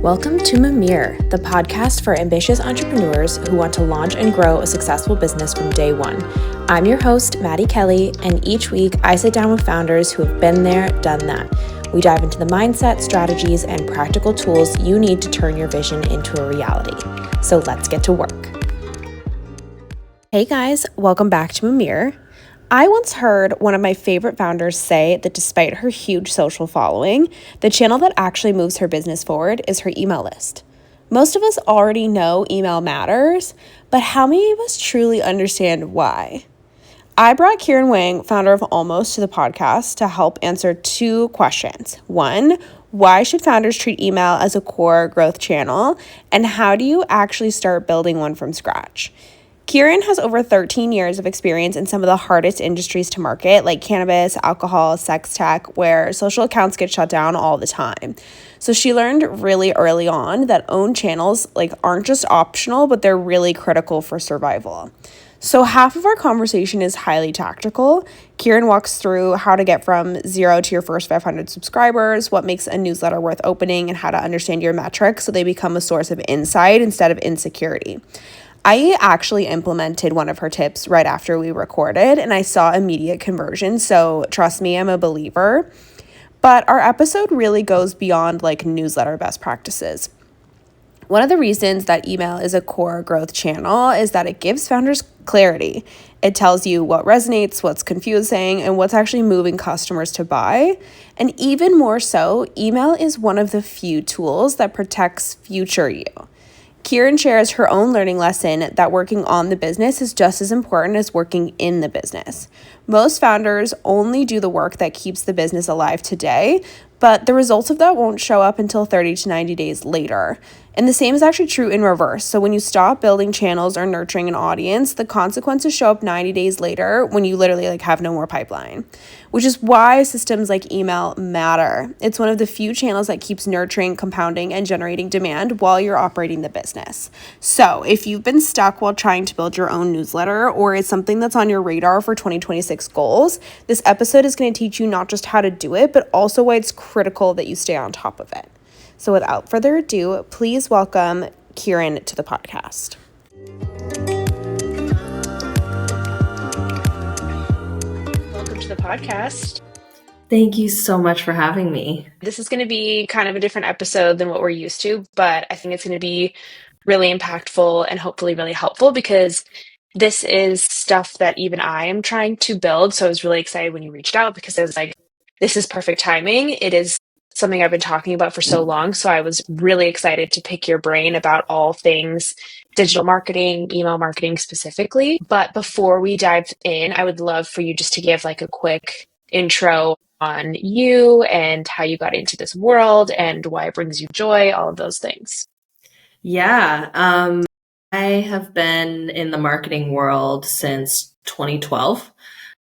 Welcome to Mimir, the podcast for ambitious entrepreneurs who want to launch and grow a successful business from day one. I'm your host, Maddie Kelly, and each week I sit down with founders who have been there, done that. We dive into the mindset, strategies, and practical tools you need to turn your vision into a reality. So let's get to work. Hey guys, welcome back to Mimir. I once heard one of my favorite founders say that despite her huge social following, the channel that actually moves her business forward is her email list. Most of us already know email matters, but how many of us truly understand why? I brought Kieryn Wang, founder of ALLMOST, to the podcast to help answer two questions. One, why should founders treat email as a core growth channel? And how do you actually start building one from scratch? Kieryn has over 13 years of experience in some of the hardest industries to market, like cannabis, alcohol, sex tech, where social accounts get shut down all the time. So she learned really early on that owned channels aren't just optional, but they're really critical for survival. So half of our conversation is highly tactical. Kieryn walks through how to get from 0 to your first 500 subscribers, what makes a newsletter worth opening, and how to understand your metrics so they become a source of insight instead of insecurity. I actually implemented one of her tips right after we recorded, and I saw immediate conversion, so trust me, I'm a believer. But our episode really goes beyond newsletter best practices. One of the reasons that email is a core growth channel is that it gives founders clarity. It tells you what resonates, what's confusing, and what's actually moving customers to buy. And even more so, email is one of the few tools that protects future you. Kieryn shares her own learning lesson that working on the business is just as important as working in the business. Most founders only do the work that keeps the business alive today, but the results of that won't show up until 30 to 90 days later. And the same is actually true in reverse. So when you stop building channels or nurturing an audience, the consequences show up 90 days later when you literally have no more pipeline, which is why systems like email matter. It's one of the few channels that keeps nurturing, compounding, and generating demand while you're operating the business. So if you've been stuck while trying to build your own newsletter, or it's something that's on your radar for 2026 goals, this episode is going to teach you not just how to do it, but also why it's critical that you stay on top of it. So without further ado, please welcome Kieryn to the podcast. Welcome to the podcast. Thank you so much for having me. This is going to be kind of a different episode than what we're used to, but I think it's going to be really impactful and hopefully really helpful because this is stuff that even I am trying to build. So I was really excited when you reached out because I was like, this is perfect timing. It is something I've been talking about for so long. So I was really excited to pick your brain about all things digital marketing, email marketing specifically. But before we dive in, I would love for you just to give a quick intro on you and how you got into this world and why it brings you joy, all of those things. Yeah, I have been in the marketing world since 2012.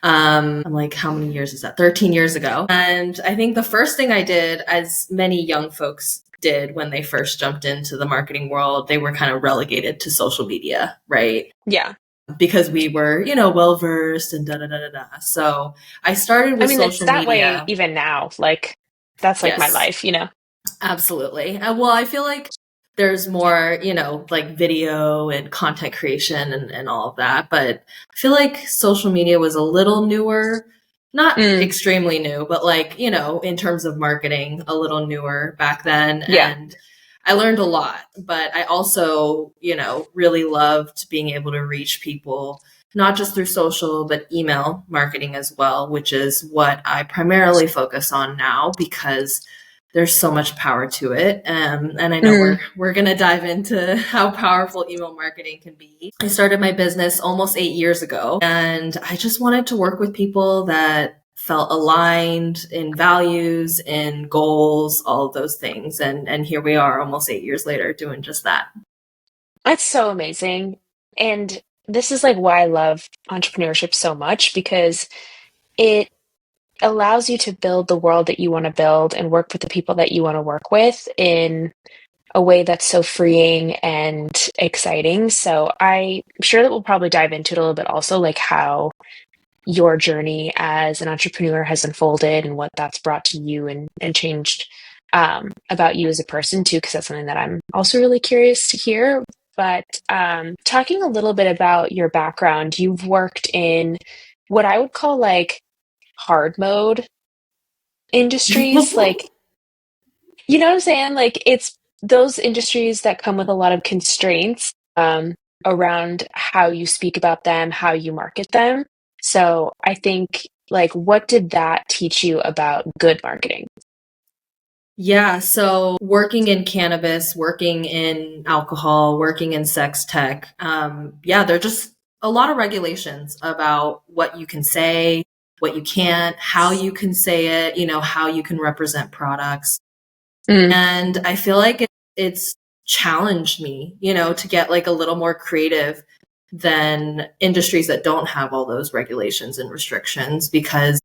I'm how many years is that? 13 years ago. And I think the first thing I did, as many young folks did when they first jumped into the marketing world, they were kind of relegated to social media, right? Yeah. Because we were, well-versed and da-da-da-da-da. So I started with social media. It's that way even now. That's Yes. my life, Absolutely. Well, I feel like there's more, video and content creation and all of that. But I feel like social media was a little newer, not extremely new, but in terms of marketing, a little newer back then. Yeah. And I learned a lot, but I also, really loved being able to reach people, not just through social, but email marketing as well, which is what I primarily focus on now because there's so much power to it. And I know we're going to dive into how powerful email marketing can be. I started my business almost 8 years ago, and I just wanted to work with people that felt aligned in values, in goals, all of those things. And here we are almost 8 years later doing just that. That's so amazing. And this is why I love entrepreneurship so much because it allows you to build the world that you want to build and work with the people that you want to work with in a way that's so freeing and exciting. So I'm sure that we'll probably dive into it a little bit also, how your journey as an entrepreneur has unfolded and what that's brought to you and changed about you as a person too, because that's something that I'm also really curious to hear. But talking a little bit about your background, you've worked in what I would call like hard mode industries, like, you know what I'm saying? Like, it's those industries that come with a lot of constraints around how you speak about them, how you market them. So I think, like, what did that teach you about good marketing? Yeah, so working in cannabis, working in alcohol, working in sex tech, yeah, there are just a lot of regulations about what you can say, what you can't, how you can say it, how you can represent products. Mm, And I feel like it's challenged me, to get like a little more creative than industries that don't have all those regulations and restrictions, because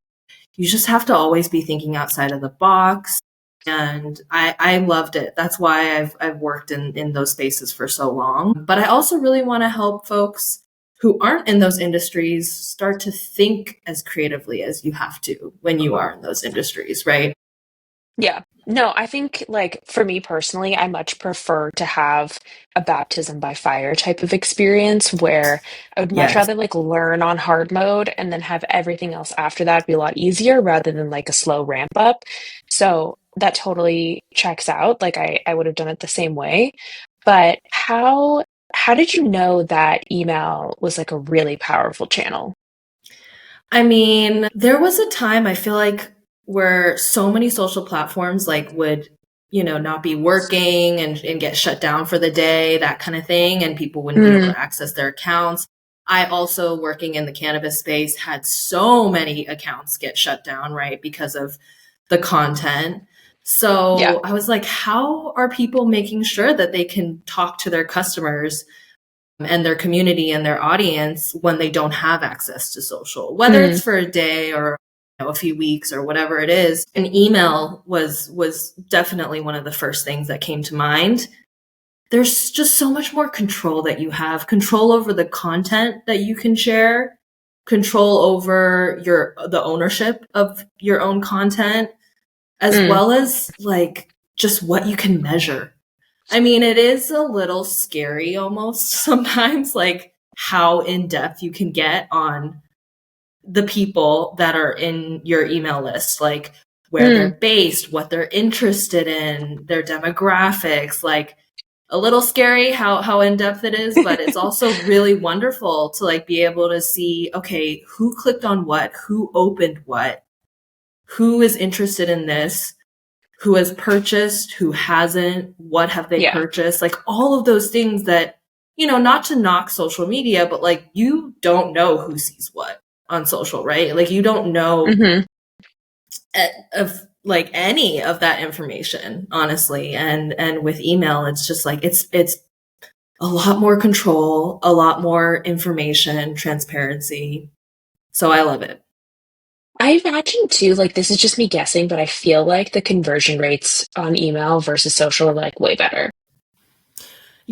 you just have to always be thinking outside of the box. And I loved it. That's why I've worked in those spaces for so long. But I also really want to help folks who aren't in those industries start to think as creatively as you have to when you are in those industries, right? yeah. No, I think, like, for me personally, I much prefer to have a baptism by fire type of experience where I would much Yes. rather like learn on hard mode and then have everything else after that be a lot easier rather than like a slow ramp up. So that totally checks out. Like I would have done it the same way. But how did you know that email was like a really powerful channel? I mean, there was a time I feel like where so many social platforms like would, not be working and get shut down for the day, that kind of thing, and people wouldn't be able Mm, to access their accounts. I also, working in the cannabis space, had so many accounts get shut down, right, because of the content. yeah. So I was like, how are people making sure that they can talk to their customers and their community and their audience when they don't have access to social, whether Mm, it's for a day or a few weeks or whatever it is? An email was definitely one of the first things that came to mind. There's just so much more control that you have, control over the content that you can share, control over the ownership of your own content, as mm, well as like just what you can measure. I mean, it is a little scary almost sometimes, like how in depth you can get on the people that are in your email list, like where mm. they're based, what they're interested in, their demographics, like a little scary how in depth it is, but it's also really wonderful to like be able to see, okay, who clicked on what, who opened what, who is interested in this, who has purchased, who hasn't, what have they Yeah. purchased, like all of those things that, not to knock social media, but like you don't know who sees what on social, right? Like you don't know Hmm. of like any of that information, honestly. And with email, it's just like it's a lot more control, a lot more information, transparency. So I love it. I imagine too, like this is just me guessing, but I feel like the conversion rates on email versus social are like way better.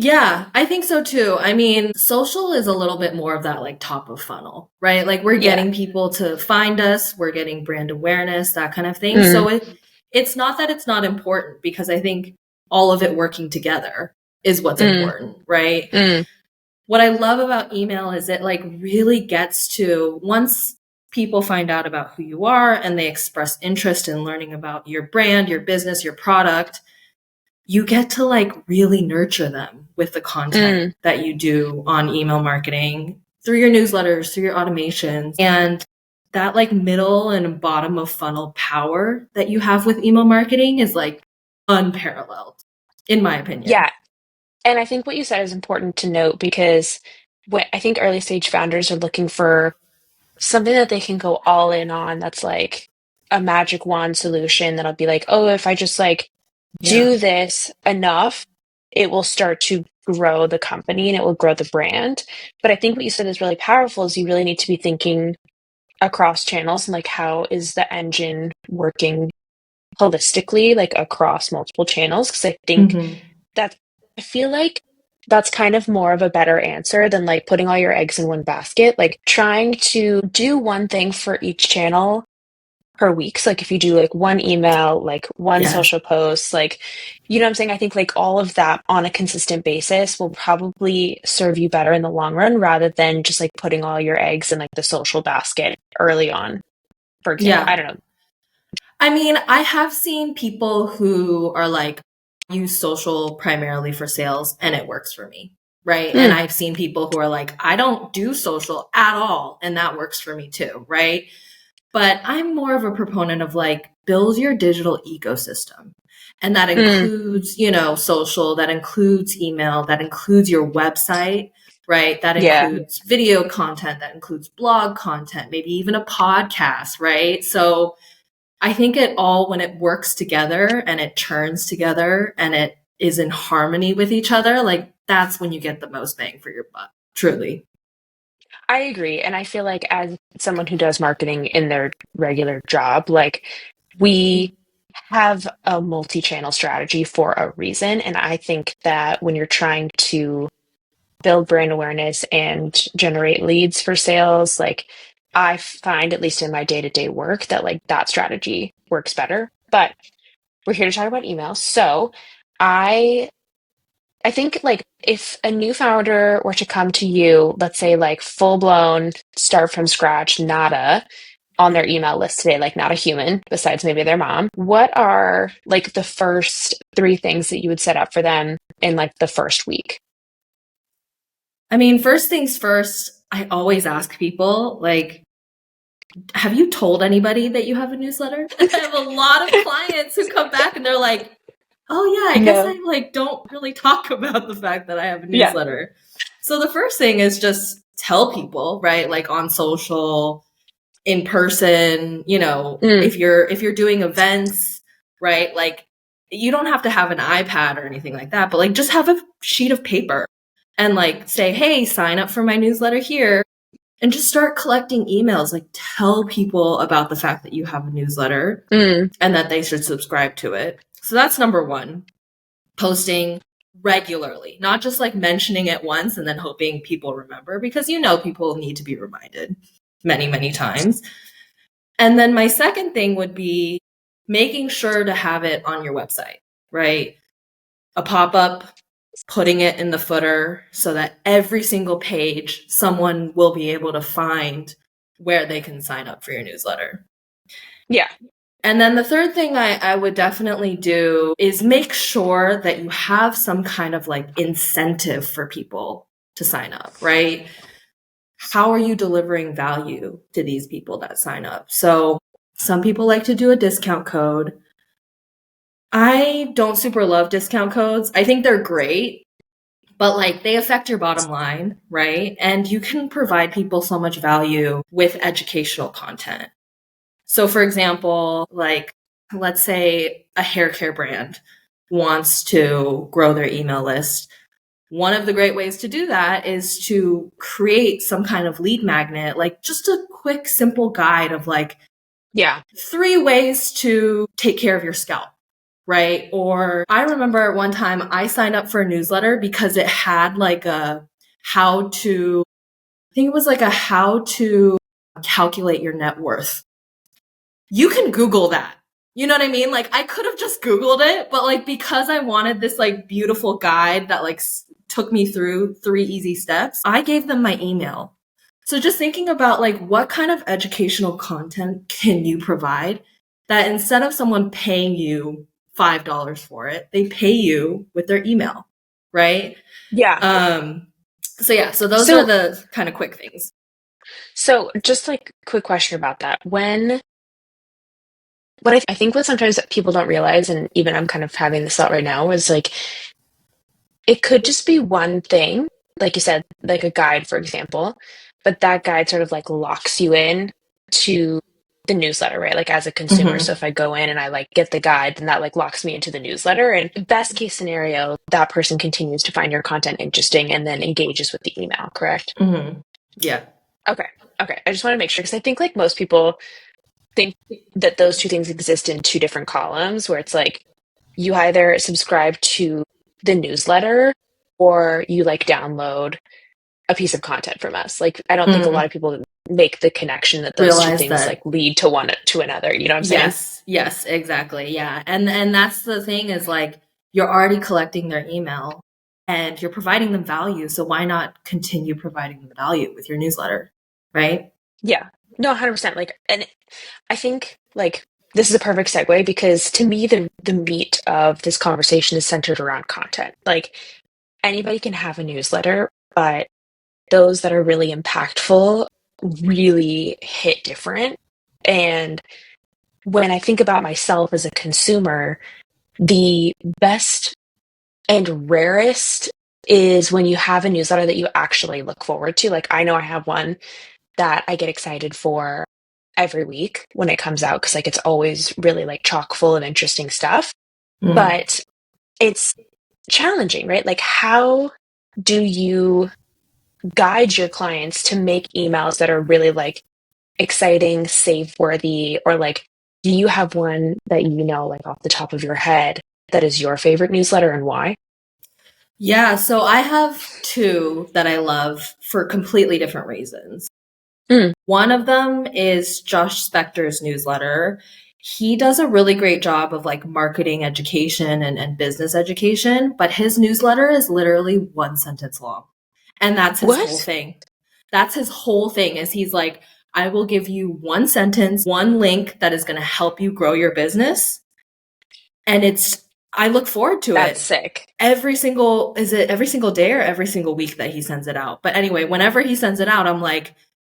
Yeah, I think so too. I mean, social is a little bit more of that like top of funnel, right? Like we're Yeah. getting people to find us, we're getting brand awareness, that kind of thing. Mm, So it's not that it's not important, because I think all of it working together is what's mm, important, right? mm. What I love about email is it like really gets to, once people find out about who you are and they express interest in learning about your brand, your business, your product, you get to like really nurture them with the content Mm. that you do on email marketing through your newsletters, through your automations. And that like middle and bottom of funnel power that you have with email marketing is like unparalleled, in my opinion. Yeah. And I think what you said is important to note because what I think early stage founders are looking for something that they can go all in on that's like a magic wand solution that'll be like, oh, if I just like Yeah. do this enough, it will start to grow the company and it will grow the brand. But I think what you said is really powerful is you really need to be thinking across channels and like how is the engine working holistically, like across multiple channels? Because I think Hmm. that I feel like that's kind of more of a better answer than like putting all your eggs in one basket. Like trying to do one thing for each channel per week. So like if you do like one email, like one Yes. social post, like, you know what I'm saying? I think like all of that on a consistent basis will probably serve you better in the long run rather than just like putting all your eggs in like the social basket early on, for example. Yeah. I don't know. I mean, I have seen people who are like, use social primarily for sales and it works for me. Right. And Mm, I've seen people who are like, I don't do social at all. And that works for me too. Right. But I'm more of a proponent of like, build your digital ecosystem. And that mm, includes, social, that includes email, that includes your website, right? That yeah. includes video content, that includes blog content, maybe even a podcast, right? So I think it all, when it works together and it churns together and it is in harmony with each other, like that's when you get the most bang for your buck, truly. I agree. And I feel like as someone who does marketing in their regular job, like we have a multi-channel strategy for a reason. And I think that when you're trying to build brand awareness and generate leads for sales, like I find, at least in my day-to-day work, that like that strategy works better. But we're here to talk about email. So I I think like if a new founder were to come to you, let's say like full blown, start from scratch, nada on their email list today, like not a human besides maybe their mom, what are like the first three things that you would set up for them in like the first week? I mean, first things first, I always ask people, like, have you told anybody that you have a newsletter? And I have a lot of clients who come back and they're like, oh yeah, I guess No. I like don't really talk about the fact that I have a Yeah. newsletter. So the first thing is just tell people, right? Like on social, in person, Mm, if you're doing events, right? Like you don't have to have an iPad or anything like that, but like just have a sheet of paper and like say, hey, sign up for my newsletter here and just start collecting emails. Like tell people about the fact that you have a newsletter mm, and that they should subscribe to it. So that's number one. Posting regularly, not just like mentioning it once and then hoping people remember, because people need to be reminded many, many times. And then my second thing would be making sure to have it on your website, right? A pop up, putting it in the footer so that every single page someone will be able to find where they can sign up for your newsletter. yeah. And then the third thing I would definitely do is make sure that you have some kind of like incentive for people to sign up, right? How are you delivering value to these people that sign up? So some people like to do a discount code. I don't super love discount codes. I think they're great, but like they affect your bottom line, right? And you can provide people so much value with educational content. So for example, like let's say a hair care brand wants to grow their email list. One of the great ways to do that is to create some kind of lead magnet, like just a quick, simple guide of like Yeah. 3 ways to take care of your scalp, right? Or I remember one time I signed up for a newsletter because it had like a how to, I think it was like a how to calculate your net worth. You can Google that. You know what I mean? Like I could have just Googled it, but like because I wanted this like beautiful guide that like took me through 3 easy steps, I gave them my email. So just thinking about like what kind of educational content can you provide that instead of someone paying you $5 for it, they pay you with their email, right? Yeah. So yeah, so those are So, the kind of quick things. so just like quick question about that. What I think what sometimes that people don't realize, and even I'm kind of having this thought right now, is like it could just be one thing, like you said, like a guide, for example, but that guide sort of like locks you in to the newsletter, right? Like as a consumer. So Mm-hmm. if I go in and I like get the guide, then that like locks me into the newsletter. And best case scenario, that person continues to find your content interesting and then engages with the email, correct? Mm-hmm. Yeah. Okay. Okay. I just want to make sure because I think like most people think that those two things exist in two different columns where it's like you either subscribe to the newsletter or you like download a piece of content from us. Like, I don't think a lot of people make the connection that those two Realize things that like lead to one to another. You know what I'm saying? yes, exactly. Yeah. And that's the thing is like you're already collecting their email and you're providing them value. So why not continue providing them value with your newsletter? Right? Yeah. No, 100%. Like, and I think like this is a perfect segue because to me the meat of this conversation is centered around content. Like anybody can have a newsletter, but those that are really impactful really hit different. And when I think about myself as a consumer, the best and rarest is when you have a newsletter that you actually look forward to. Like I know I have one that I get excited for every week when it comes out because like it's always really like chock full of interesting stuff. But it's challenging, right? Like how do you guide your clients to make emails that are really like exciting, save worthy, or like do you have one that you know like off the top of your head that is your favorite newsletter and why? Yeah, so I have two that I love for completely different reasons. Mm. One of them is Josh Spector's newsletter. He does a really great job of like marketing education and business education, but his newsletter is literally one sentence long. And that's his whole What? thing. That's his whole thing is he's like, I will give you one sentence, one link that is going to help you grow your business. And I look forward to That's it sick. every single day or every single week that he sends it out. But anyway, whenever he sends it out, I'm like,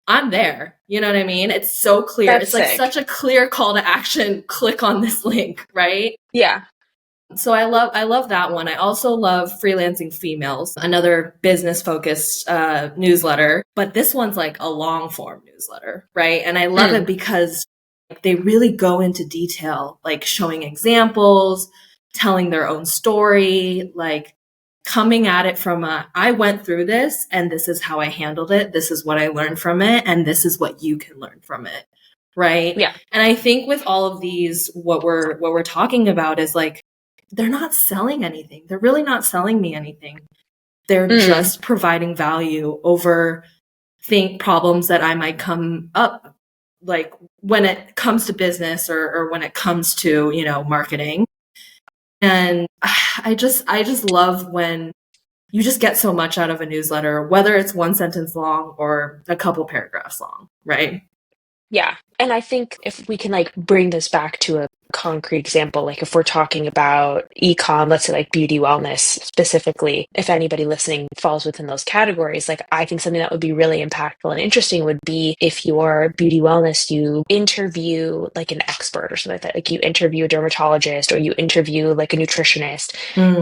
I'm there. You know what I mean? It's so clear. That's It's like sick. such a clear call to action. Click on this link, right? Yeah. So I love that one. I also love Freelancing Females, another business focused newsletter, but this one's like a long form newsletter, right? And I love it because they really go into detail, like showing examples, telling their own story, like coming at it from I went through this and this is how I handled it. This is what I learned from it. And this is what you can learn from it. Right. Yeah. And I think with all of these, what we're talking about is like, they're not selling anything. They're really not selling me anything. They're just providing value over problems that I might come up like when it comes to business or when it comes to, marketing. And I just love when you just get so much out of a newsletter, whether it's one sentence long or a couple paragraphs long, right? Yeah. And I think if we can like bring this back to a concrete example, like if we're talking about e-com, let's say like beauty wellness specifically, if anybody listening falls within those categories, like I think something that would be really impactful and interesting would be if your beauty wellness, you interview like an expert or something like that. Like you interview a dermatologist or you interview like a nutritionist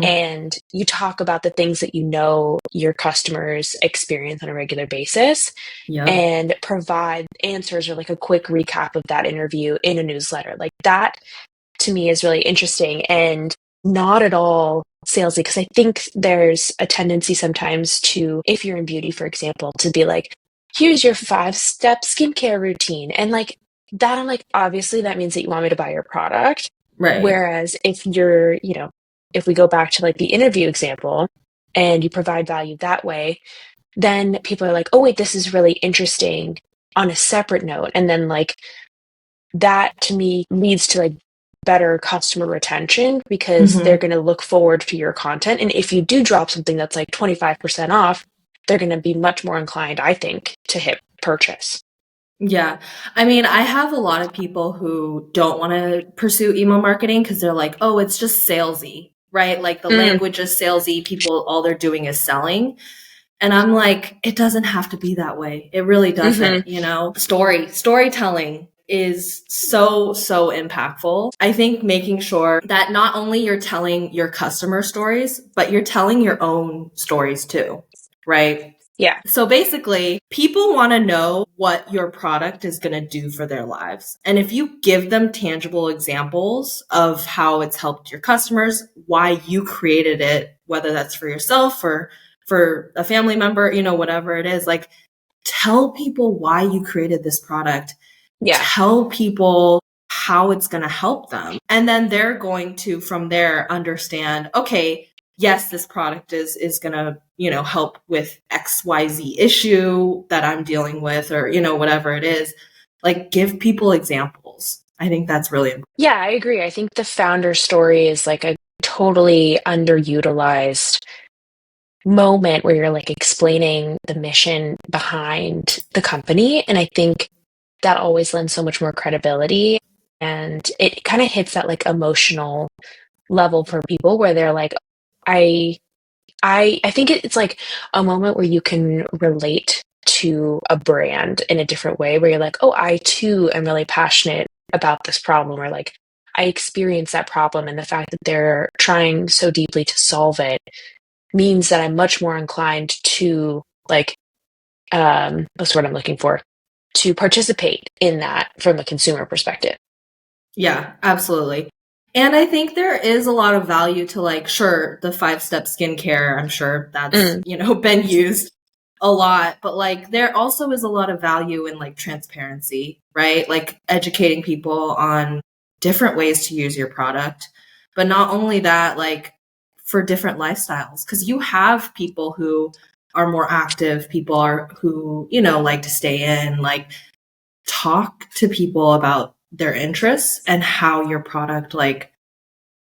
and you talk about the things that you know your customers experience on a regular basis Yeah. and provide answers or like a quick recap of that interview in a newsletter. Like that to me is really interesting and not at all salesy because I think there's a tendency sometimes to, if you're in beauty, for example, to be like, here's your 5-step skincare routine. And like that, I'm like, obviously that means that you want me to buy your product. Right. Whereas if you're, if we go back to like the interview example and you provide value that way, then people are like, oh, wait, this is really interesting on a separate note. And then like that to me leads to like better customer retention because they're going to look forward to your content. And if you do drop something that's like 25% off, they're going to be much more inclined, I think, to hit purchase. Yeah. I mean, I have a lot of people who don't want to pursue email marketing because they're like, oh, it's just salesy, right? Like the language is salesy. People, all they're doing is selling. And I'm like, it doesn't have to be that way. It really doesn't, Storytelling is so impactful. I think making sure that not only you're telling your customer stories, but you're telling your own stories too, right? Yeah. So basically, people want to know what your product is going to do for their lives. And if you give them tangible examples of how it's helped your customers, why you created it, whether that's for yourself or for a family member, whatever it is, like tell people why you created this product. Yeah. Tell people how it's going to help them. And then they're going to, from there, understand, okay, yes, this product is going to, help with XYZ issue that I'm dealing with, or, whatever it is. Like, give people examples. I think that's really important. Yeah, I agree. I think the founder story is like a totally underutilized moment where you're like explaining the mission behind the company. And I think that always lends so much more credibility. And it kind of hits that like emotional level for people where they're like, I I think it's like a moment where you can relate to a brand in a different way where you're like, oh, I too am really passionate about this problem, or like I experience that problem, and the fact that they're trying so deeply to solve it means that I'm much more inclined to like what's the word I'm looking for? To participate in that from a consumer perspective. Yeah, absolutely. And I think there is a lot of value to, like, sure, the 5-step skincare. I'm sure that's, Mm, been used a lot, but like there also is a lot of value in like transparency, right? Like educating people on different ways to use your product. But not only that, like for different lifestyles, because you have people who are more active, people are who, like to stay in, like talk to people about their interests and how your product like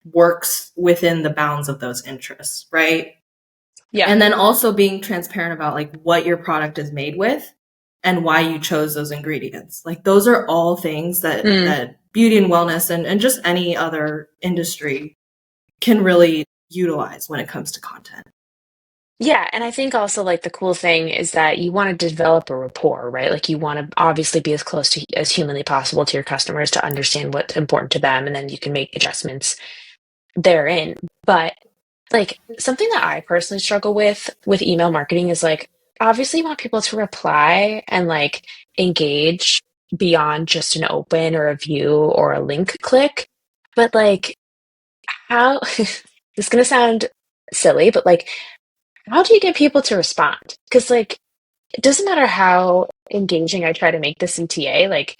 works within the bounds of those interests, right? yeah. And then also being transparent about like what your product is made with and why you chose those ingredients. Like those are all things that Mm. that beauty and wellness and just any other industry can really utilize when it comes to content. Yeah, and I think also like the cool thing is that you want to develop a rapport, right? Like you want to obviously be as close to as humanly possible to your customers to understand what's important to them, and then you can make adjustments therein. But like something that I personally struggle with email marketing is like obviously you want people to reply and like engage beyond just an open or a view or a link click. But like how this is gonna sound silly, but like how do you get people to respond? Because like it doesn't matter how engaging I try to make the CTA, like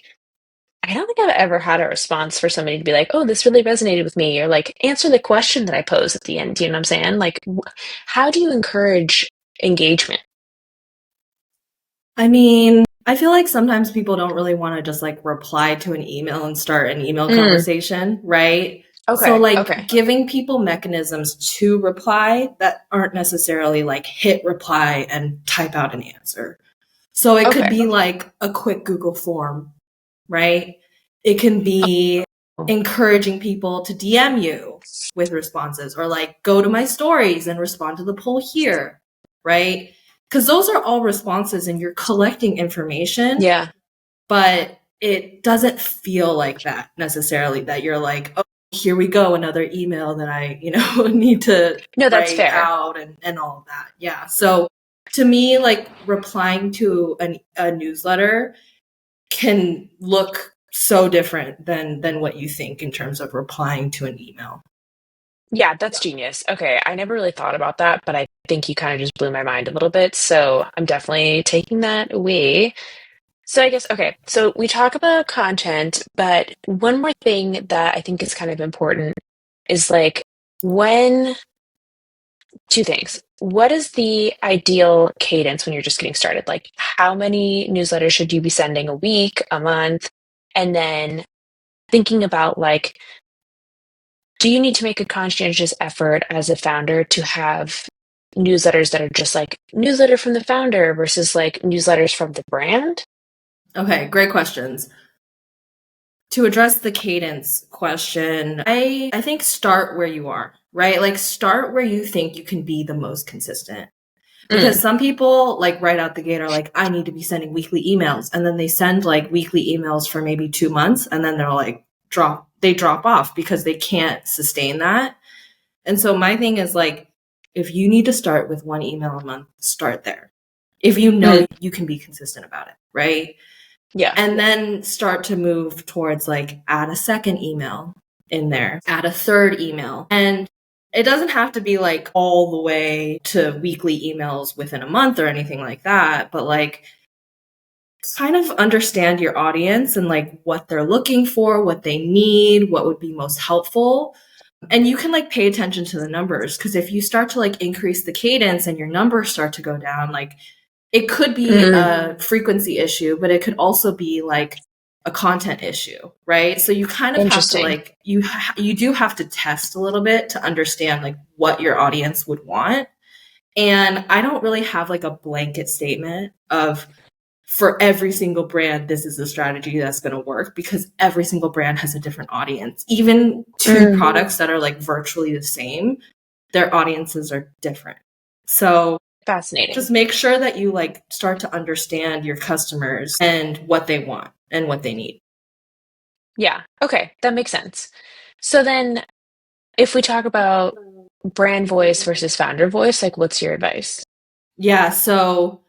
I don't think I've ever had a response for somebody to be like, "Oh, this really resonated with me," or like answer the question that I pose at the end. Do you know what I'm saying? Like, how do you encourage engagement? I mean, I feel like sometimes people don't really want to just like reply to an email and start an email Mm, conversation, right? So okay, like okay, giving people mechanisms to reply that aren't necessarily like hit reply and type out an answer. So it could okay. be like a quick Google form, right? It can be Oh, encouraging people to DM you with responses, or like go to my stories and respond to the poll here, right? Because those are all responses and you're collecting information, yeah. but it doesn't feel like that necessarily, that you're like, oh, here we go, another email that I, need to No, that's write fair. out and all of that. Yeah. So to me, like replying to a newsletter can look so different than what you think in terms of replying to an email. Yeah, that's genius. Okay, I never really thought about that, but I think you kind of just blew my mind a little bit. So I'm definitely taking that away. So I guess, okay, so we talk about content, but one more thing that I think is kind of important is like when, two things. What is the ideal cadence when you're just getting started? Like, how many newsletters should you be sending a week, a month? And then thinking about like, do you need to make a conscientious effort as a founder to have newsletters that are just like newsletter from the founder versus like newsletters from the brand? Okay, great questions. To address the cadence question, I think start where you are, right? Like start where you think you can be the most consistent. Mm, Because some people like right out the gate are like, I need to be sending weekly emails. And then they send like weekly emails for maybe 2 months and then they're like they drop off because they can't sustain that. And so my thing is like, if you need to start with one email a month, start there. If you mm, know you can be consistent about it, right? yeah. And then start to move towards like add a second email in there, add a third email. And it doesn't have to be like all the way to weekly emails within a month or anything like that, but like kind of understand your audience and like what they're looking for, what they need, what would be most helpful. And you can like pay attention to the numbers, because if you start to like increase the cadence and your numbers start to go down, like it could be a frequency issue, but it could also be like a content issue, right? So you kind of have to like, you do have to test a little bit to understand like what your audience would want. And I don't really have like a blanket statement of, for every single brand, this is the strategy that's going to work, because every single brand has a different audience. Even two products that are like virtually the same, their audiences are different. So Fascinating. just make sure that you like start to understand your customers and what they want and what they need. Yeah. Okay. That makes sense. So then if we talk about brand voice versus founder voice, like what's your advice? Yeah. So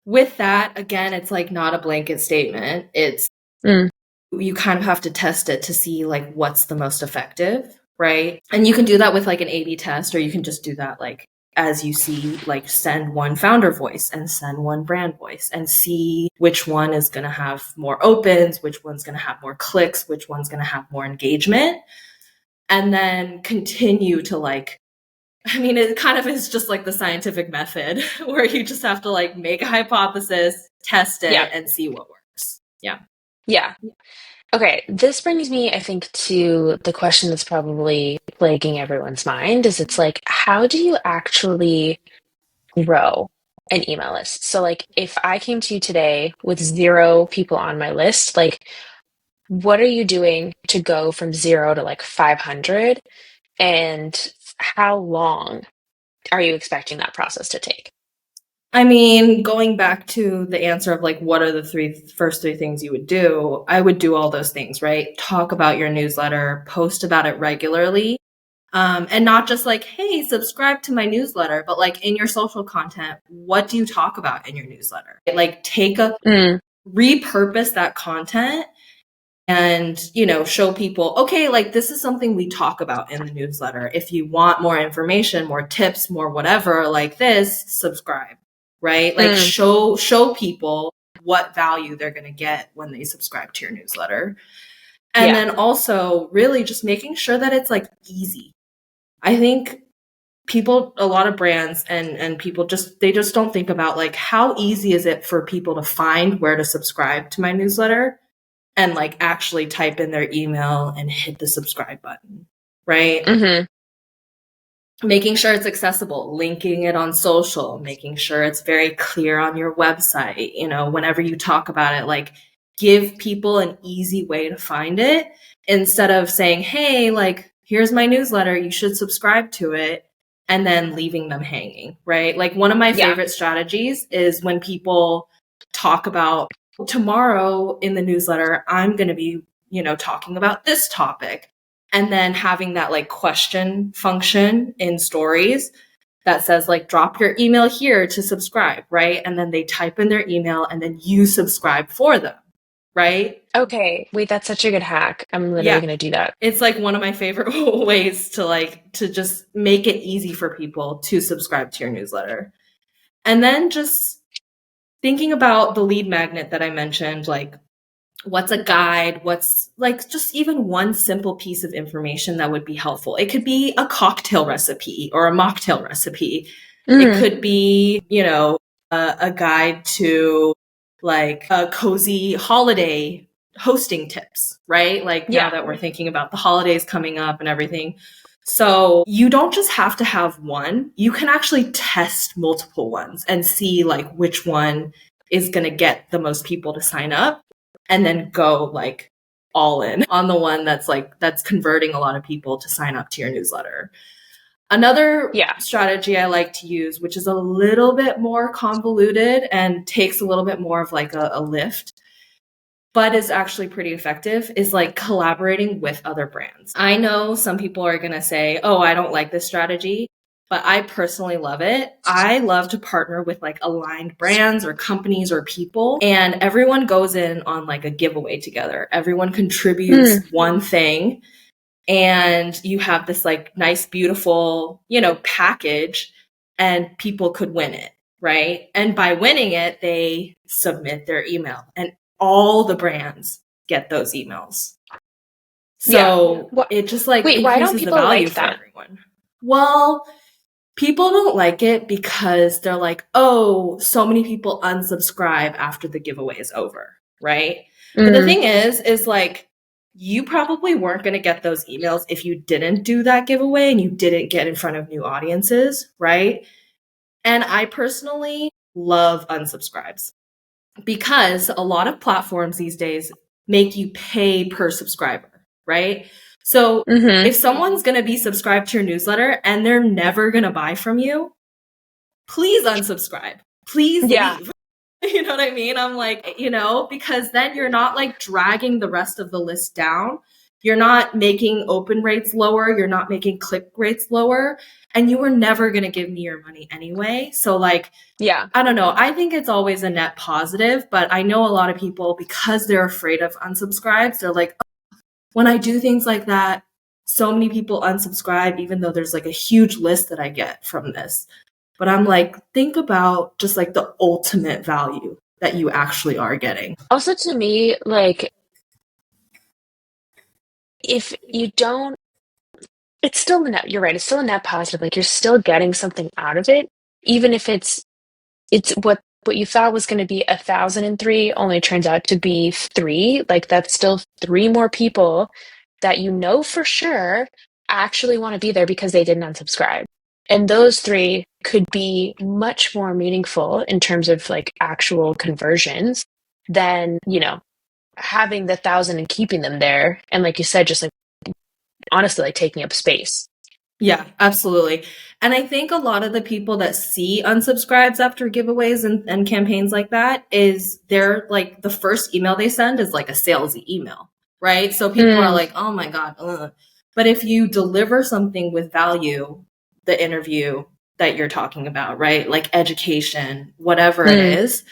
with that, again, it's like not a blanket statement. It's, you kind of have to test it to see like what's the most effective, right? And you can do that with like an A/B test, or you can just do that like as you see, like send one founder voice and send one brand voice and see which one is going to have more opens, which one's going to have more clicks, which one's going to have more engagement. And then continue to like, I mean, it kind of is just like the scientific method where you just have to like make a hypothesis, test it, and see what works. Yeah. Yeah. Okay. This brings me, I think, to the question that's probably plaguing everyone's mind is it's like, how do you actually grow an email list? So like if I came to you today with 0 people on my list, like what are you doing to go from 0 to like 500? And how long are you expecting that process to take? I mean, going back to the answer of like, what are the first three things you would do? I would do all those things, right? Talk about your newsletter, post about it regularly. And not just like, hey, subscribe to my newsletter, but like in your social content, what do you talk about in your newsletter? Like repurpose that content and, show people, okay, like this is something we talk about in the newsletter. If you want more information, more tips, more whatever like this, subscribe, right? Like show people what value they're going to get when they subscribe to your newsletter. And then also really just making sure that it's like easy. I think a lot of brands and people they just don't think about like, how easy is it for people to find where to subscribe to my newsletter and like actually type in their email and hit the subscribe button, right? Making sure it's accessible, linking it on social, making sure it's very clear on your website. Whenever you talk about it, like give people an easy way to find it instead of saying, hey, like, here's my newsletter, you should subscribe to it, and then leaving them hanging, right? Like one of my favorite strategies is when people talk about, tomorrow in the newsletter, I'm going to be, talking about this topic. And then having that like question function in stories that says like, drop your email here to subscribe, right? And then they type in their email and then you subscribe for them, right? Okay. Wait, that's such a good hack. I'm literally going to do that. It's like one of my favorite ways to just make it easy for people to subscribe to your newsletter. And then just thinking about the lead magnet that I mentioned, like what's a guide, what's like just even one simple piece of information that would be helpful. It could be a cocktail recipe or a mocktail recipe. It could be, a guide to like a cozy holiday hosting tips, right? Like now that we're thinking about the holidays coming up and everything. So you don't just have to have one. You can actually test multiple ones and see like which one is going to get the most people to sign up, and then go like all in on the one that's converting a lot of people to sign up to your newsletter. Another strategy I like to use, which is a little bit more convoluted and takes a little bit more of like a lift, but is actually pretty effective, is like collaborating with other brands. I know some people are going to say, oh, I don't like this strategy, but I personally love it. I love to partner with like aligned brands or companies or people, and everyone goes in on like a giveaway together. Everyone contributes one thing, and you have this like nice, beautiful, package, and people could win it, right? And by winning it, they submit their email, and all the brands get those emails. So it just like wait, why don't increases the people value like for that? everyone. Well, people don't like it because they're like, oh, so many people unsubscribe after the giveaway is over, right? But the thing is like, you probably weren't going to get those emails if you didn't do that giveaway and you didn't get in front of new audiences, right? And I personally love unsubscribes because a lot of platforms these days make you pay per subscriber, right? So if someone's going to be subscribed to your newsletter and they're never going to buy from you, please unsubscribe. Please leave. You know what I mean? I'm like, because then you're not like dragging the rest of the list down. You're not making open rates lower. You're not making click rates lower. And you were never going to give me your money anyway. So like, I don't know. I think it's always a net positive, but I know a lot of people, because they're afraid of unsubscribes, they're like, oh, when I do things like that, so many people unsubscribe, even though there's like a huge list that I get from this. But I'm like, think about just like the ultimate value that you actually are getting. Also, to me, like, if you don't, it's still a net, you're right, it's still a net positive. Like, you're still getting something out of it, even if it's what you thought was going to be 1,003 only turns out to be 3. Like, that's still 3 more people that you know for sure actually want to be there because they didn't unsubscribe. And those 3 could be much more meaningful in terms of like actual conversions than, having the 1,000 and keeping them there. And like you said, just like honestly, like taking up space. Yeah, absolutely. And I think a lot of the people that see unsubscribes after giveaways and campaigns like that is they're like the first email they send is like a salesy email, right? So people are like, oh my God. Ugh. But if you deliver something with value, the interview that you're talking about, right? Like education, whatever it is,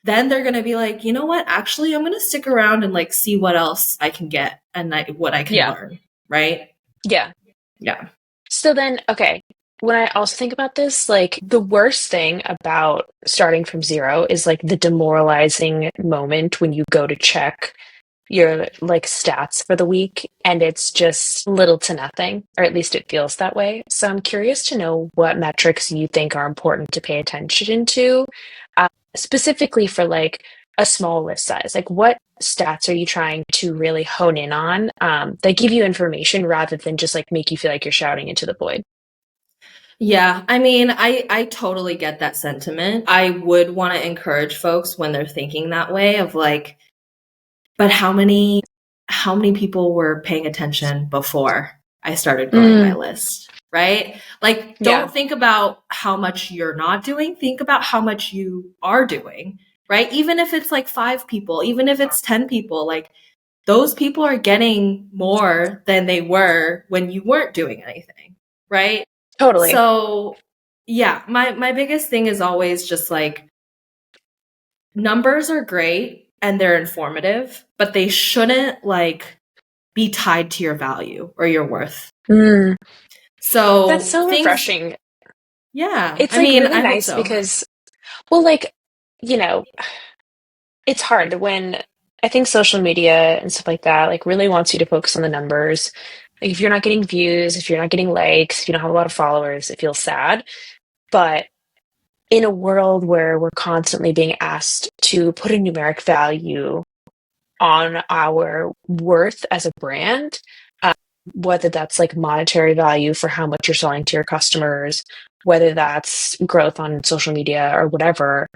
then they're going to be like, you know what? Actually, I'm going to stick around and like see what else I can get and what I can learn, right? Yeah. Yeah. So then, okay, when I also think about this, like the worst thing about starting from zero is like the demoralizing moment when you go to check your like stats for the week and it's just little to nothing, or at least it feels that way. So I'm curious to know what metrics you think are important to pay attention to, specifically for like a small list size. Like, what stats are you trying to really hone in on, that give you information rather than just like make you feel like you're shouting into the void? Yeah, I mean, I totally get that sentiment. I would want to encourage folks when they're thinking that way of like, but how many people were paying attention before I started growing my list, right? Like, don't think about how much you're not doing, think about how much you are doing, right? Even if it's like 5 people, even if it's 10 people, like those people are getting more than they were when you weren't doing anything, right? Totally. So yeah, my biggest thing is always just like numbers are great and they're informative, but they shouldn't like be tied to your value or your worth. So That's so things, refreshing. yeah, It's I like mean, really I hope nice so. because, well, like, you know, it's hard when I think social media and stuff like that, like, really wants you to focus on the numbers. Like, if you're not getting views, if you're not getting likes, if you don't have a lot of followers, it feels sad. But in a world where we're constantly being asked to put a numeric value on our worth as a brand, uh, whether that's like monetary value for how much you're selling to your customers, whether that's growth on social media or whatever,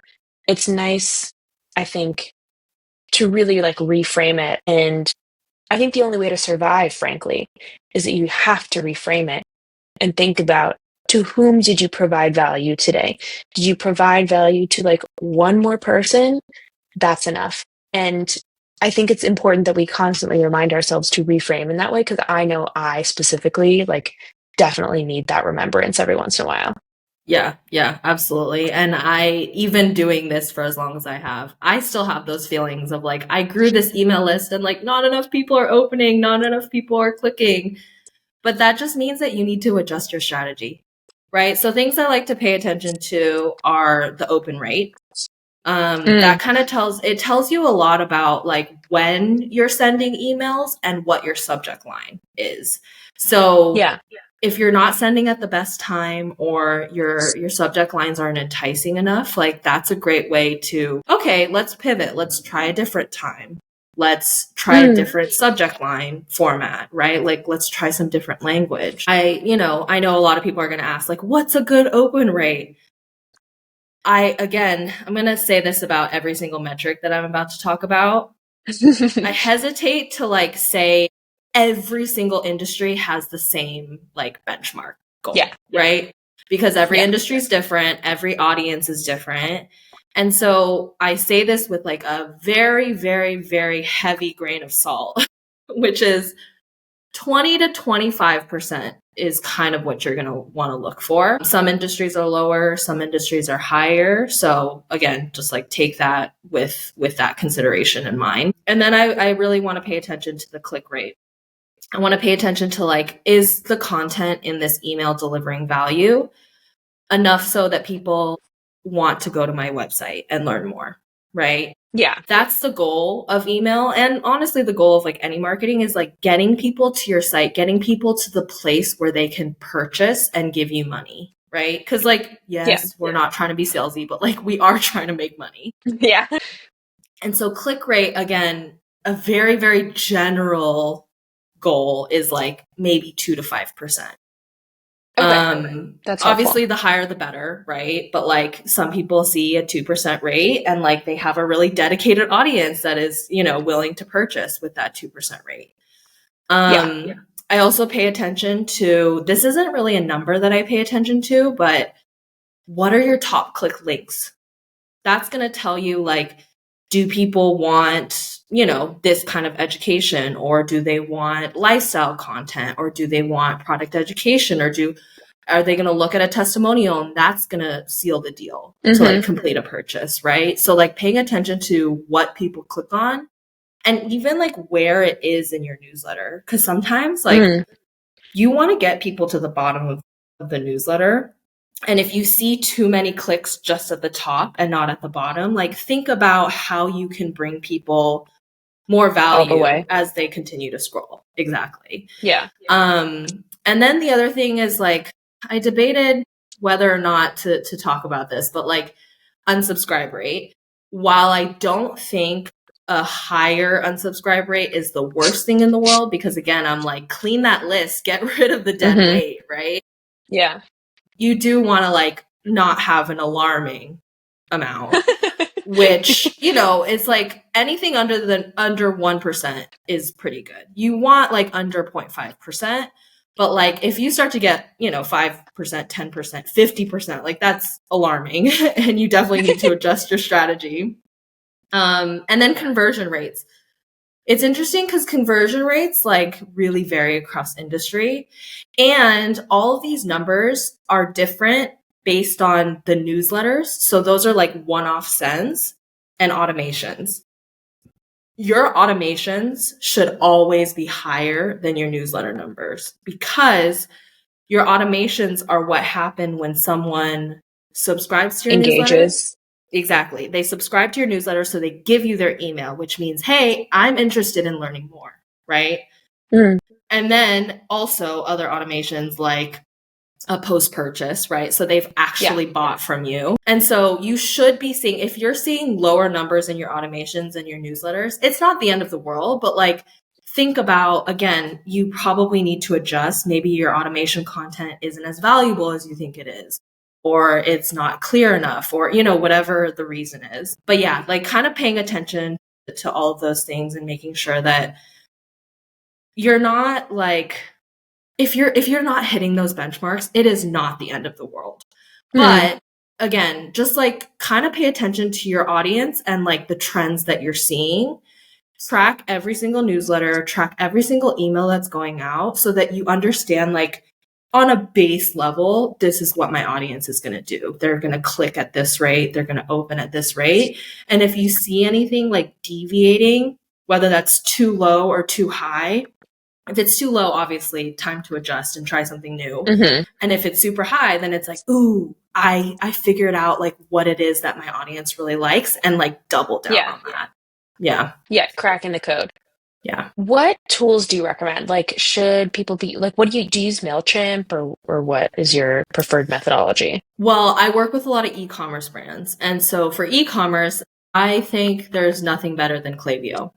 it's nice, I think, to really like reframe it. And I think the only way to survive, frankly, is that you have to reframe it and think about, to whom did you provide value today? Did you provide value to like one more person? That's enough. And I think it's important that we constantly remind ourselves to reframe in that way, because I know I specifically like definitely need that remembrance every once in a while. Yeah, absolutely. And I, even doing this for as long as I have, I still have those feelings of like, I grew this email list and like, not enough people are opening, not enough people are clicking. But that just means that you need to adjust your strategy, right? So things I like to pay attention to are the open rate. That kind of tells you a lot about like when you're sending emails and what your subject line is. So if you're not sending at the best time, or your subject lines aren't enticing enough, like that's a great way to, okay, let's pivot. Let's try a different time. Let's try a different subject line format, right? Like, let's try some different language. I know a lot of people are going to ask, like, what's a good open rate? I'm going to say this about every single metric that I'm about to talk about. I hesitate to like say every single industry has the same like benchmark goal, right? Because every industry is different, every audience is different. And so I say this with like a very, very, very heavy grain of salt, which is 20 to 25% is kind of what you're going to want to look for. Some industries are lower, some industries are higher. So again, just like take that with that consideration in mind. And then I really want to pay attention to the click rate. I want to pay attention to like, is the content in this email delivering value enough so that people want to go to my website and learn more, right? Yeah. That's the goal of email. And honestly, the goal of like any marketing is like getting people to your site, getting people to the place where they can purchase and give you money, right? Because like, we're not trying to be salesy, but like we are trying to make money. Yeah. And so click rate, again, a very, very general goal is like maybe 2 to 5%. That's obviously helpful. The higher the better, right? But like some people see a 2% rate and like they have a really dedicated audience that is, willing to purchase with that 2% rate. I also pay attention to, this isn't really a number that I pay attention to, but what are your top click links? That's going to tell you like, do people want, this kind of education, or do they want lifestyle content, or do they want product education, or are they going to look at a testimonial and that's going to seal the deal to like complete a purchase, right? So like paying attention to what people click on, and even like where it is in your newsletter. Because sometimes like you want to get people to the bottom of the newsletter. And if you see too many clicks just at the top and not at the bottom, like think about how you can bring people more value as they continue to scroll. Exactly. Yeah. And then the other thing is like, I debated whether or not to talk about this, but like unsubscribe rate. While I don't think a higher unsubscribe rate is the worst thing in the world, because again, I'm like, clean that list, get rid of the dead weight, right? Yeah. You do want to like not have an alarming amount, which, it's like anything under 1% is pretty good. You want like under 0.5%. But like if you start to get, 5%, 10%, 50%, like that's alarming and you definitely need to adjust your strategy. And then conversion rates. It's interesting because conversion rates like really vary across industry, and all of these numbers are different based on the newsletters. So those are like one-off sends and automations. Your automations should always be higher than your newsletter numbers, because your automations are what happen when someone subscribes to your newsletter. Exactly. They subscribe to your newsletter, so they give you their email, which means, hey, I'm interested in learning more, right? And then also other automations like a post-purchase, right? So they've actually bought from you. And so you should be seeing, if you're seeing lower numbers in your automations and your newsletters, it's not the end of the world, but like think about, again, you probably need to adjust. Maybe your automation content isn't as valuable as you think it is, or it's not clear enough, or, whatever the reason is. But yeah, like kind of paying attention to all of those things and making sure that you're not like, if you're not hitting those benchmarks, it is not the end of the world. But again, just like kind of pay attention to your audience and like the trends that you're seeing. Track every single newsletter, track every single email that's going out, so that you understand like on a base level, this is what my audience is going to do. They're going to click at this rate. They're going to open at this rate. And if you see anything like deviating, whether that's too low or too high, If it's too low, obviously time to adjust and try something new. Mm-hmm. And if it's super high, then it's like, ooh, I figured out like what it is that my audience really likes and like double down Yeah. on that. Yeah. Yeah. Cracking the code. Yeah. What tools do you recommend? Like, should people be like, what do you use MailChimp or what is your preferred methodology? Well, I work with a lot of e-commerce brands. And so for e-commerce, I think there's nothing better than Klaviyo. Mm,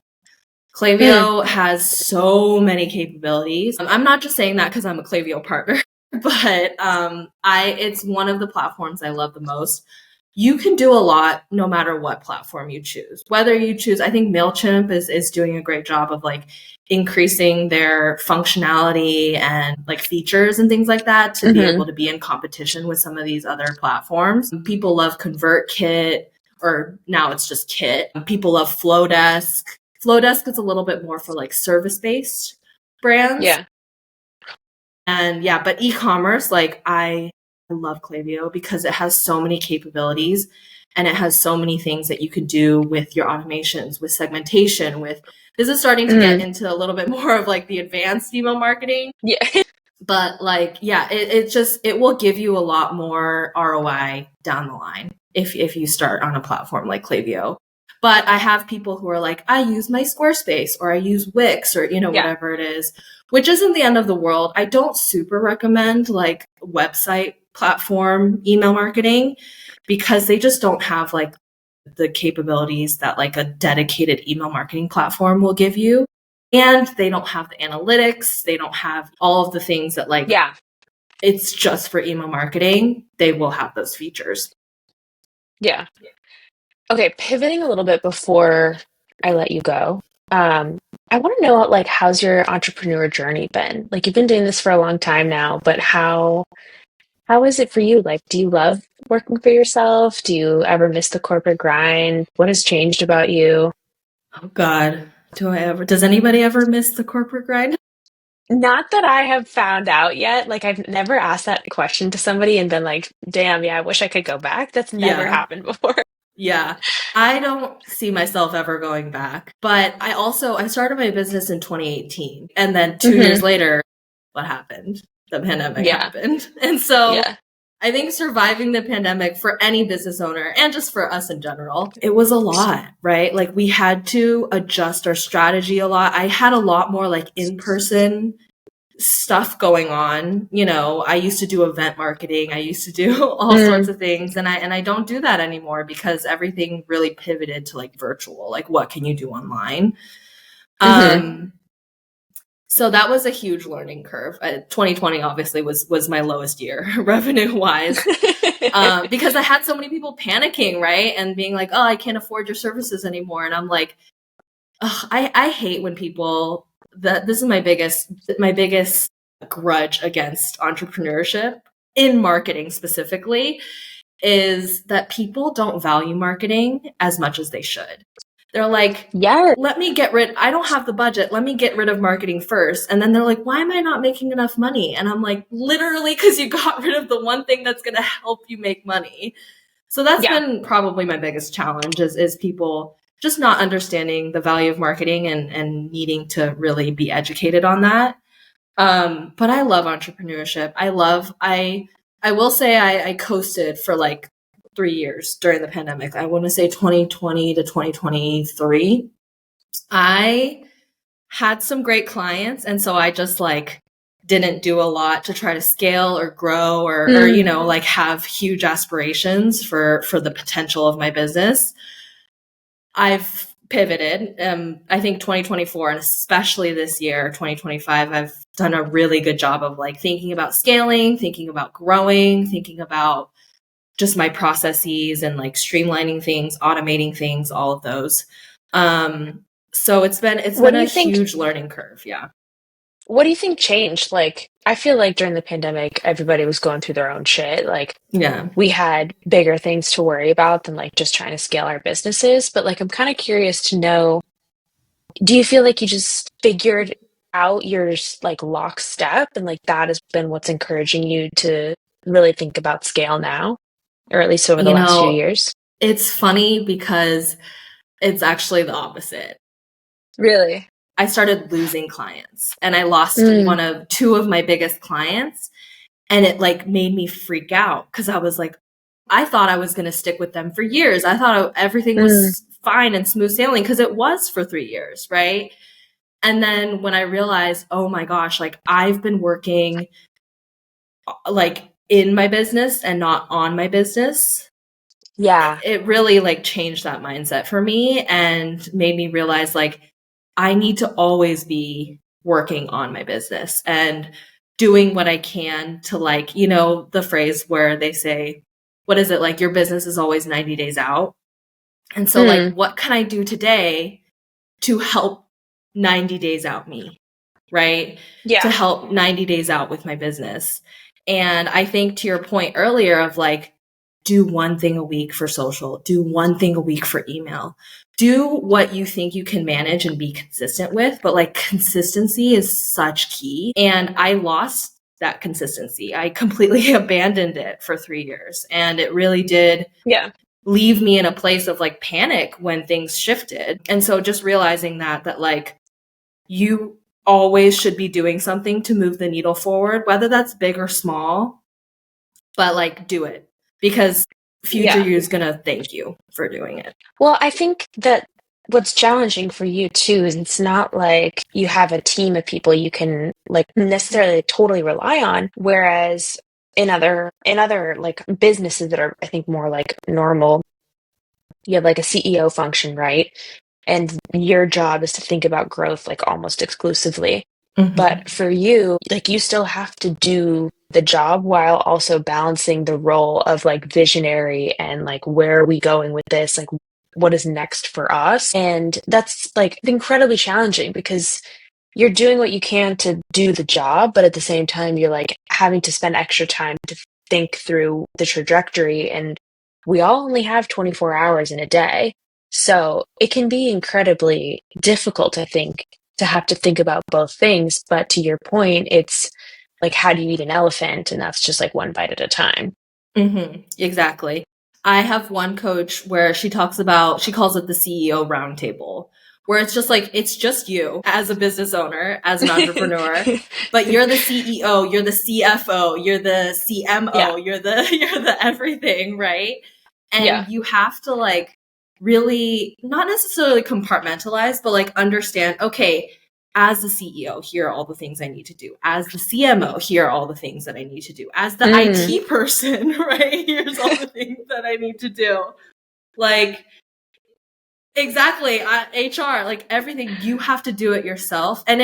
Klaviyo has so many capabilities. I'm not just saying that because I'm a Klaviyo partner, but it's one of the platforms I love the most. You can do a lot no matter what platform you choose. Whether you choose, I think MailChimp is doing a great job of like increasing their functionality and like features and things like that to be mm-hmm. able to be in competition with some of these other platforms. People love ConvertKit, or now it's just Kit. People love Flowdesk. Flowdesk is a little bit more for like service-based brands. Yeah. And yeah, but e-commerce, like I love Klaviyo because it has so many capabilities and it has so many things that you can do with your automations, with segmentation, with this is starting to get Mm, into a little bit more of like the advanced email marketing. yeah. But like, yeah, it will give you a lot more ROI down the line if you start on a platform like Klaviyo. But I have people who are like, I use my Squarespace or I use Wix or, Yeah. whatever it is, which isn't the end of the world. I don't super recommend like website platform email marketing because they just don't have like the capabilities that like a dedicated email marketing platform will give you. And they don't have the analytics. They don't have all of the things that like Yeah. it's just for email marketing. They will have those features. Yeah. Okay, pivoting a little bit before I let you go. I want to know like how's your entrepreneur journey been? Like you've been doing this for a long time now, but how is it for you? Like, do you love working for yourself? Do you ever miss the corporate grind? What has changed about you? Oh God. Does anybody ever miss the corporate grind? Not that I have found out yet. Like, I've never asked that question to somebody and been like, damn, yeah, I wish I could go back. That's never Yeah. happened before. Yeah. I don't see myself ever going back. But I started my business in 2018. And then 2 years Hmm. later, what happened? The pandemic Yeah. happened. And so Yeah. I think surviving the pandemic for any business owner and just for us in general, it was a lot, right? Like we had to adjust our strategy a lot. I had a lot more like in-person stuff going on. I used to do event marketing. I used to do all sorts Mm, of things and I don't do that anymore because everything really pivoted to like virtual. Like what can you do online? hmm. So that was a huge learning curve. 2020 obviously was my lowest year revenue wise. Because I had so many people panicking, right? And being like, oh, I can't afford your services anymore. And I'm like, ugh, I hate when people that this is my biggest grudge against entrepreneurship in marketing specifically is that people don't value marketing as much as they should. They're like, Yeah. I don't have the budget. Let me get rid of marketing first. And then they're like, why am I not making enough money? And I'm like, literally, because you got rid of the one thing that's going to help you make money. So that's Yeah. been probably my biggest challenge is people just not understanding the value of marketing and needing to really be educated on that. But I love entrepreneurship. I will say I coasted for like 3 years during the pandemic. I want to say 2020 to 2023. I had some great clients. And so I just like didn't do a lot to try to scale or grow or Mm, like have huge aspirations for the potential of my business. I've pivoted. I think 2024 and especially this year, 2025, I've done a really good job of like thinking about scaling, thinking about growing, thinking about just my processes and like streamlining things, automating things, all of those. So it's been what do a you think? huge learning curve. Yeah. What do you think changed? Like, I feel like during the pandemic, everybody was going through their own shit. Like, Yeah. we had bigger things to worry about than like just trying to scale our businesses. But like, I'm kind of curious to know, do you feel like you just figured out your like lockstep and like that has been what's encouraging you to really think about scale now, or at least over the You last few know, years? it's funny because it's actually the opposite. Really? I started losing clients, and I lost two of my biggest clients. And it like made me freak out because I was like, I thought I was going to stick with them for years. I thought everything was fine and smooth sailing because it was for 3 years, right? And then when I realized, oh my gosh, like I've been working like in my business and not on my business. Yeah. It really like changed that mindset for me and made me realize like I need to always be working on my business and doing what I can to like, you know, the phrase where they say, what is it? Like your business is always 90 days out. And so like, what can I do today to help 90 days out me? Right? Yeah. To help 90 days out with my business. And I think to your point earlier of like, do one thing a week for social, do one thing a week for email, do what you think you can manage and be consistent with. But like consistency is such key. And I lost that consistency. I completely abandoned it for 3 years. And it really did leave me in a place of like panic when things shifted. And so just realizing that like you always should be doing something to move the needle forward, whether that's big or small, but like do it because future you is going to thank you for doing it. Well, I think that what's challenging for you too is it's not like you have a team of people you can like necessarily totally rely on, whereas in other like businesses that are I think more like normal, you have like a CEO function, right? And your job is to think about growth like almost exclusively. But for you, like you still have to do the job while also balancing the role of like visionary and like where are we going with this? Like what is next for us? And that's like incredibly challenging because you're doing what you can to do the job, but at the same time you're like having to spend extra time to think through the trajectory, and we all only have 24 hours in a day. So it can be incredibly difficult, I think, to have to think about both things. But to your point, it's like, how do you eat an elephant? And that's just like one bite at a time. Exactly. I have one coach where she calls it the CEO roundtable, where it's just like, it's just you as a business owner, as an entrepreneur, but you're the CEO, you're the CFO, you're the CMO, you're the everything, right? And you have to like really not necessarily compartmentalize, but like understand, okay, as the CEO, here are all the things I need to do. As the CMO, here are all the things that I need to do. As the IT person, right? Here's all the things that I need to do. Like, exactly. HR, like everything, you have to do it yourself. And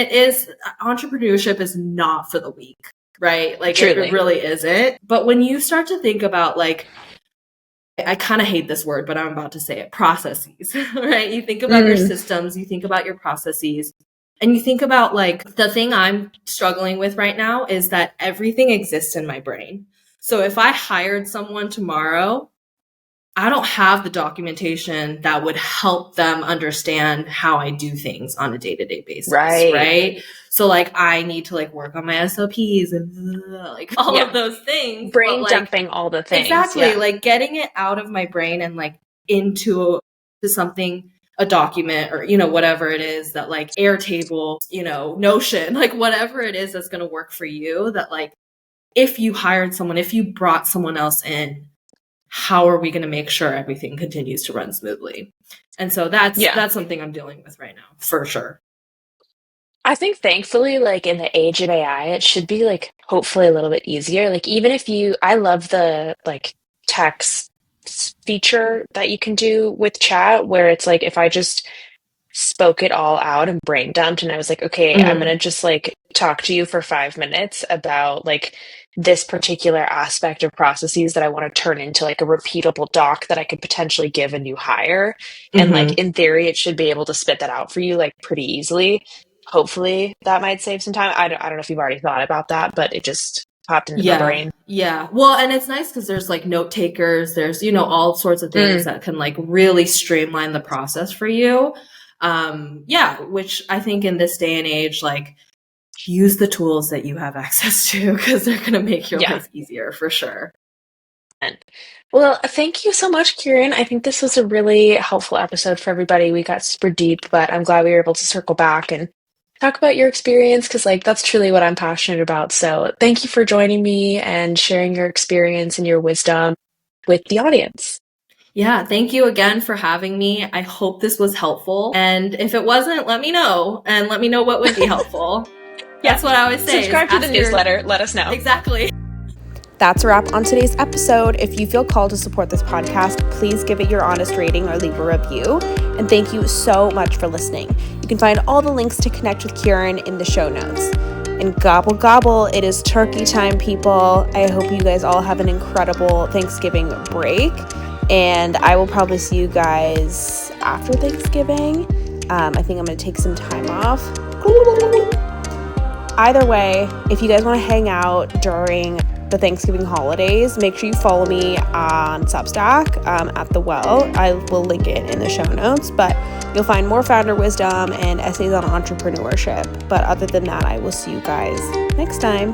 entrepreneurship is not for the weak, right? Like, it really isn't. But when you start to think about like, I kind of hate this word, but I'm about to say it, processes, right? You think about your systems, you think about your processes. And you think about like the thing I'm struggling with right now is that everything exists in my brain. So if I hired someone tomorrow, I don't have the documentation that would help them understand how I do things on a day-to-day basis, right? So like I need to like work on my SOPs and like all of those things. Brain like, dumping all the things. Exactly. Like getting it out of my brain and like into something, a document or, you know, whatever it is that like Airtable, you know, Notion, like whatever it is that's going to work for you, that like if you hired someone, if you brought someone else in, how are we going to make sure everything continues to run smoothly? And so that's something I'm dealing with right now, for sure. I think thankfully, like in the age of AI, it should be like hopefully a little bit easier. Like even if I love the like text feature that you can do with chat where it's like if I just spoke it all out and brain dumped and I was like, okay, I'm gonna just like talk to you for 5 minutes about like this particular aspect of processes that I want to turn into like a repeatable doc that I could potentially give a new hire. And like in theory, it should be able to spit that out for you like pretty easily. Hopefully that might save some time. I don't know if you've already thought about that, but it just popped into my brain. Yeah. Well, and it's nice because there's like note takers, there's, you know, all sorts of things that can like really streamline the process for you. Which I think in this day and age, like use the tools that you have access to because they're going to make your life easier for sure. Well, thank you so much, Kieryn. I think this was a really helpful episode for everybody. We got super deep, but I'm glad we were able to circle back and talk about your experience because, like, that's truly what I'm passionate about. So, thank you for joining me and sharing your experience and your wisdom with the audience. Yeah, thank you again for having me. I hope this was helpful. And if it wasn't, let me know and let me know what would be helpful. Yeah. That's what I always say is Subscribe to the ask your newsletter. Let us know. Exactly. That's a wrap on today's episode. If you feel called to support this podcast, please give it your honest rating or leave a review. And thank you so much for listening. You can find all the links to connect with Kieryn in the show notes. And gobble gobble, it is turkey time, people. I hope you guys all have an incredible Thanksgiving break. And I will probably see you guys after Thanksgiving. I think I'm going to take some time off. Either way, if you guys want to hang out during the Thanksgiving holidays, make sure you follow me on Substack at The Well. I will link it in the show notes, but you'll find more founder wisdom and essays on entrepreneurship. But other than that, I will see you guys next time.